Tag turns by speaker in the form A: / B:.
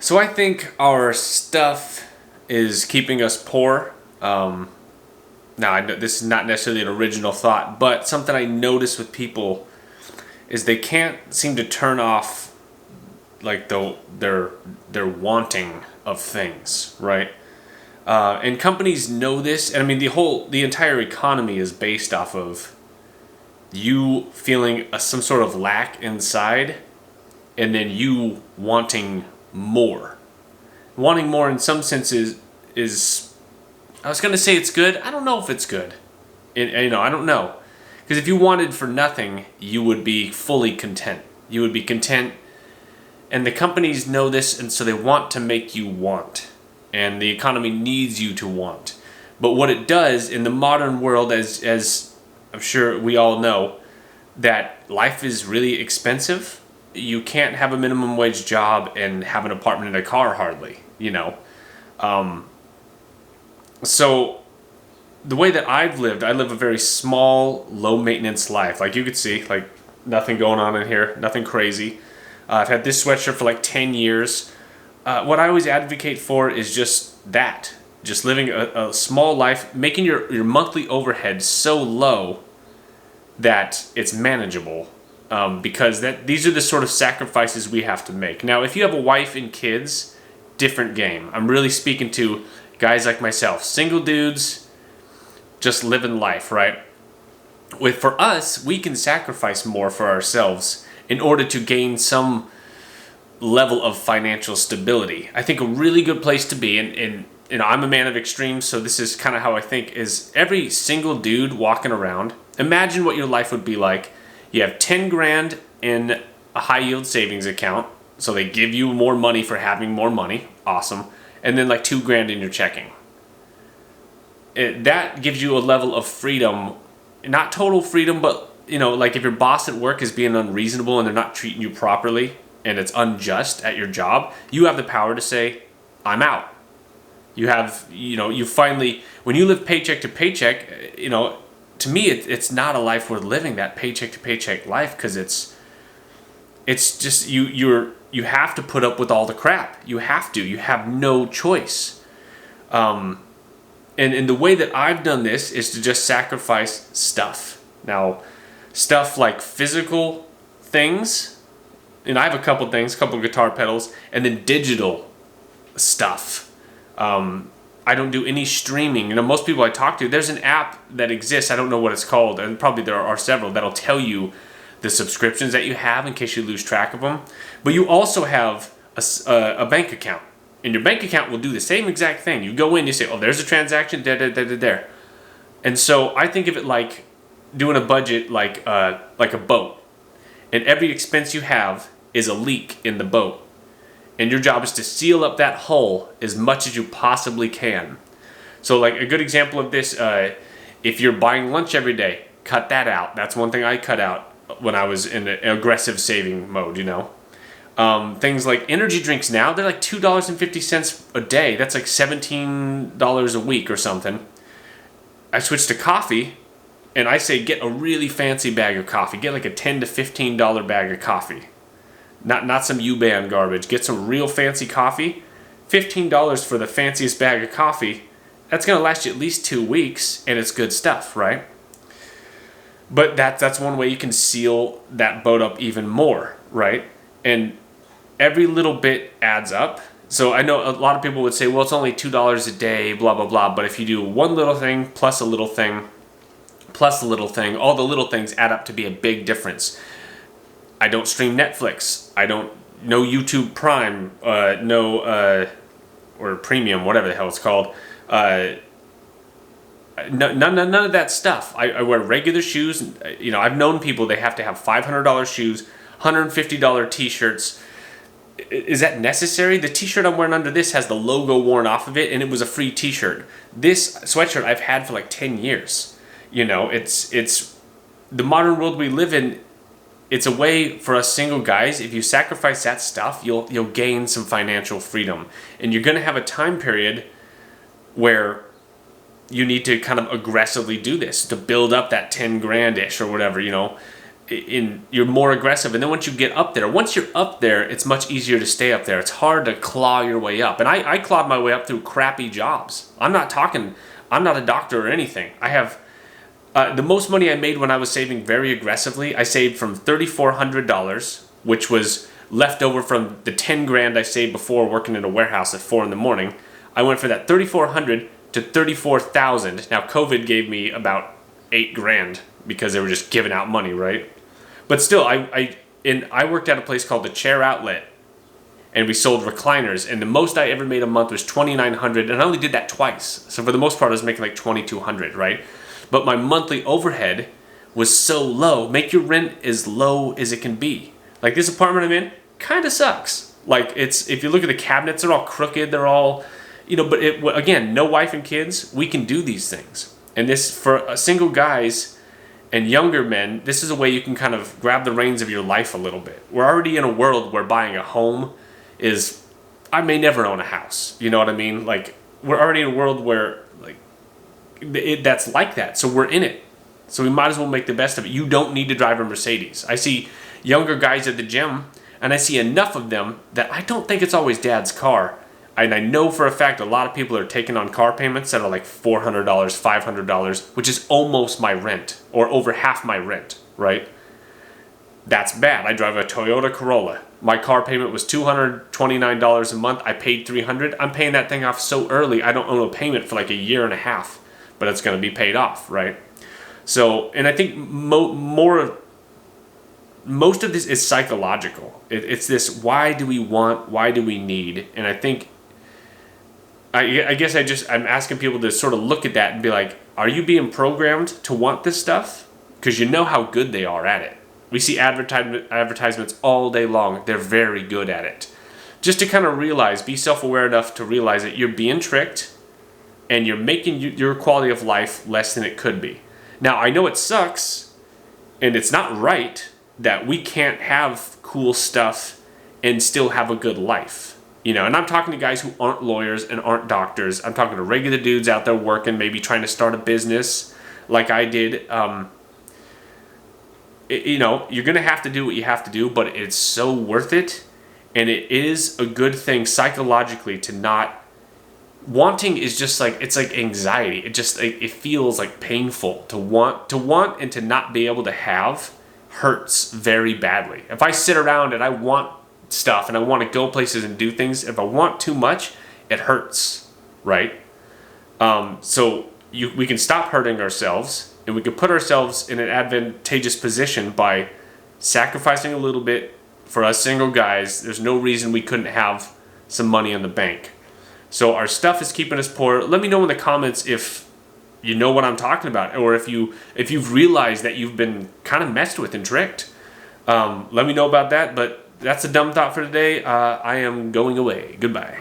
A: So I think our stuff is keeping us poor. Now, I know this is not necessarily an original thought, but something I notice with people is they can't seem to turn off like their wanting of things, right? And companies know this, and I mean the entire economy is based off of you feeling some sort of lack inside, and then you wanting more. Wanting more in some senses is I was gonna say it's good. I don't know if it's good. I don't know, because if you wanted for nothing, you would be fully content. You would be content, and the companies know this, and so they want to make you want, and the economy needs you to want. But what it does in the modern world, as I'm sure we all know, that life is really expensive. You can't have a minimum wage job and have an apartment and a car hardly, So the way that I've lived, I live a very small, low maintenance life. Like you could see, like nothing going on in here, nothing crazy. I've had this sweatshirt for like 10 years. What I always advocate for is just that. Just living a small life, making your monthly overhead so low that it's manageable. Because these are the sort of sacrifices we have to make. Now, if you have a wife and kids, different game. I'm really speaking to guys like myself, single dudes, just living life, right? For us, we can sacrifice more for ourselves in order to gain some level of financial stability. I think a really good place to be, and I'm a man of extremes, so this is kind of how I think, is every single dude walking around, imagine what your life would be like. You have 10 grand in a high yield savings account, so they give you more money for having more money, awesome, and then like 2 grand in your checking. That gives you a level of freedom, not total freedom, but like if your boss at work is being unreasonable and they're not treating you properly and it's unjust at your job, you have the power to say, I'm out. You have, you finally, when you live paycheck to paycheck, to me, it's not a life worth living, that paycheck to paycheck life, because it's just you have to put up with all the crap. You have no choice. And the way that I've done this is to just sacrifice stuff. Now, stuff like physical things, and I have a couple guitar pedals, and then digital stuff. I don't do any streaming. Most people I talk to, there's an app that exists, I don't know what it's called, and probably there are several, that'll tell you the subscriptions that you have in case you lose track of them. But you also have a bank account. And your bank account will do the same exact thing. You go in, you say, oh, there's a transaction, there. And so I think of it like doing a budget like a boat. And every expense you have is a leak in the boat. And your job is to seal up that hole as much as you possibly can. So like a good example of this, if you're buying lunch every day, cut that out. That's one thing I cut out when I was in an aggressive saving mode, Things like energy drinks now, they're like $2.50 a day. That's like $17 a week or something. I switched to coffee, and I say get a really fancy bag of coffee. Get like a $10 to $15 bag of coffee. Not some U-Band garbage. Get some real fancy coffee. $15 for the fanciest bag of coffee. That's going to last you at least 2 weeks, and it's good stuff, right? But that's one way you can seal that boat up even more, right? And every little bit adds up. So I know a lot of people would say, well, it's only $2 a day, blah, blah, blah. But if you do one little thing, plus a little thing, plus a little thing, all the little things add up to be a big difference. I don't stream Netflix. No YouTube Prime, or Premium, whatever the hell it's called. None of that stuff. I wear regular shoes. I've known people, they have to have $500 shoes, $150 t-shirts. Is that necessary? The t-shirt I'm wearing under this has the logo worn off of it, and it was a free t-shirt. This sweatshirt I've had for like 10 years. It's the modern world we live in. It's a way for us single guys, if you sacrifice that stuff, you'll gain some financial freedom. And you're going to have a time period where you need to kind of aggressively do this to build up that 10 grand-ish or whatever, you're more aggressive. And then once you're up there, it's much easier to stay up there. It's hard to claw your way up. And I clawed my way up through crappy jobs. I'm not a doctor or anything. I have the most money I made when I was saving very aggressively. I saved from $3,400, which was left over from the 10 grand I saved before working in a warehouse at 4 in the morning. I went from that 3,400 to 34,000. Now COVID gave me about 8 grand because they were just giving out money, right? But still, I worked at a place called the Chair Outlet, and we sold recliners, and the most I ever made a month was $2,900, and I only did that twice. So for the most part, I was making like $2,200, right? But my monthly overhead was so low. Make your rent as low as it can be. Like this apartment I'm in, kind of sucks. Like if you look at the cabinets, they're all crooked. They're all, but again, no wife and kids. We can do these things. And this, for single guys and younger men, this is a way you can kind of grab the reins of your life a little bit. We're already in a world where buying a home is, I may never own a house. You know what I mean? Like we're already in a world where like that's like that. So we're in it. So we might as well make the best of it. You don't need to drive a Mercedes. I see younger guys at the gym, and I see enough of them that I don't think it's always dad's car. And I know for a fact a lot of people are taking on car payments that are like $400, $500, which is almost my rent, or over half my rent, right? That's bad. I drive a Toyota Corolla. My car payment was $229 a month. I paid $300. I'm paying that thing off so early, I don't own a payment for like a year and a half, but it's going to be paid off, right? So, and I think most of this is psychological. It's this, why do we want, why do we need? And I think, I guess I'm asking people to sort of look at that and be like, are you being programmed to want this stuff? Because you know how good they are at it. We see advertisements all day long. They're very good at it. Just to kind of realize, be self-aware enough to realize that you're being tricked and you're making your quality of life less than it could be. Now, I know it sucks and it's not right that we can't have cool stuff and still have a good life. And I'm talking to guys who aren't lawyers and aren't doctors. I'm talking to regular dudes out there working, maybe trying to start a business like I did. You're going to have to do what you have to do, but it's so worth it. And it is a good thing psychologically to not... Wanting is just like, it's like anxiety. It feels like painful to want and to not be able to have hurts very badly. If I sit around and I want stuff and I want to go places and do things, if I want too much, it hurts, right? So we can stop hurting ourselves, and we can put ourselves in an advantageous position by sacrificing a little bit. For us single guys, there's no reason we couldn't have some money in the bank. So our stuff is keeping us poor. Let me know in the comments if you know what I'm talking about, or if you've realized that you've been kind of messed with and tricked. Let me know about that. But that's a dumb thought for today. I am going away. Goodbye.